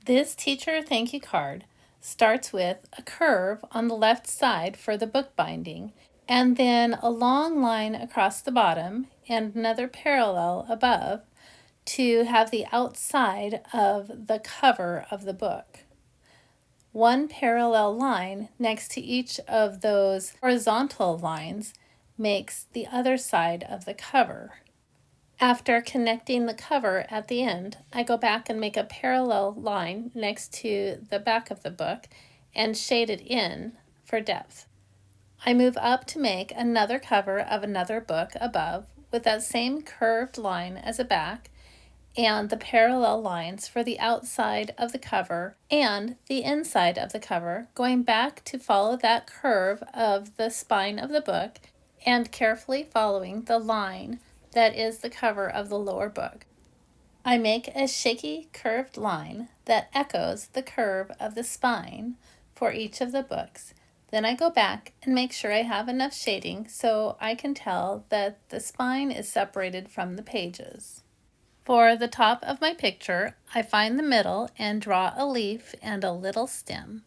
This teacher thank you card starts with a curve on the left side for the book binding, and then a long line across the bottom and another parallel above to have the outside of the cover of the book. One parallel line next to each of those horizontal lines makes the other side of the cover. After connecting the cover at the end, I go back and make a parallel line next to the back of the book and shade it in for depth. I move up to make another cover of another book above with that same curved line as a back and the parallel lines for the outside of the cover and the inside of the cover, going back to follow that curve of the spine of the book and carefully following the line that is the cover of the lower book. I make a shaky curved line that echoes the curve of the spine for each of the books. Then I go back and make sure I have enough shading so I can tell that the spine is separated from the pages. For the top of my picture, I find the middle and draw a leaf and a little stem.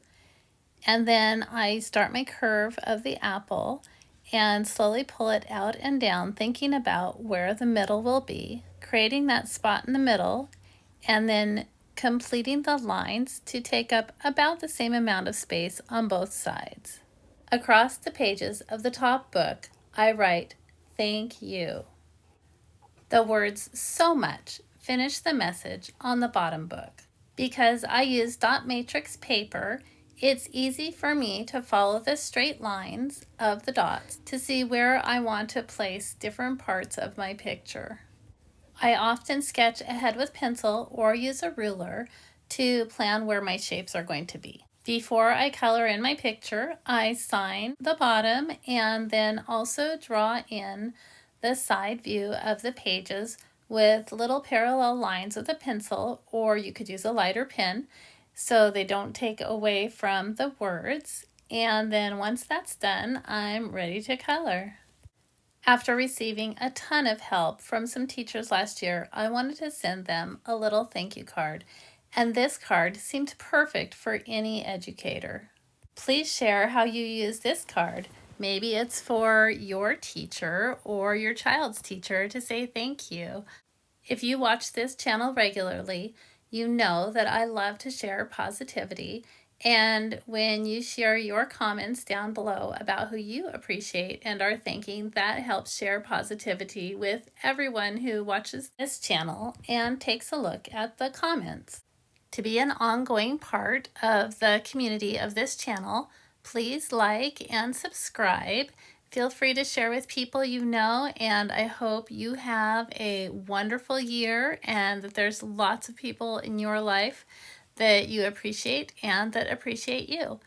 And then I start my curve of the apple and slowly pull it out and down, thinking about where the middle will be, creating that spot in the middle, and then completing the lines to take up about the same amount of space on both sides. Across the pages of the top book, I write, "Thank you." The words "so much" finish the message on the bottom book. Because I use dot matrix paper, it's easy for me to follow the straight lines of the dots to see where I want to place different parts of my picture. I often sketch ahead with pencil or use a ruler to plan where my shapes are going to be. Before I color in my picture, I sign the bottom and then also draw in the side view of the pages with little parallel lines with a pencil, or you could use a lighter pen so they don't take away from the words. And then once that's done, I'm ready to color. After receiving a ton of help from some teachers last year, I wanted to send them a little thank you card, and this card seemed perfect for any educator. Please share how you use this card. Maybe it's for your teacher or your child's teacher to say thank you. If you watch this channel regularly, you know that I love to share positivity, and when you share your comments down below about who you appreciate and are thanking, that helps share positivity with everyone who watches this channel and takes a look at the comments. To be an ongoing part of the community of this channel, please like and subscribe. Feel free to share with people you know, and I hope you have a wonderful year and that there's lots of people in your life that you appreciate and that appreciate you.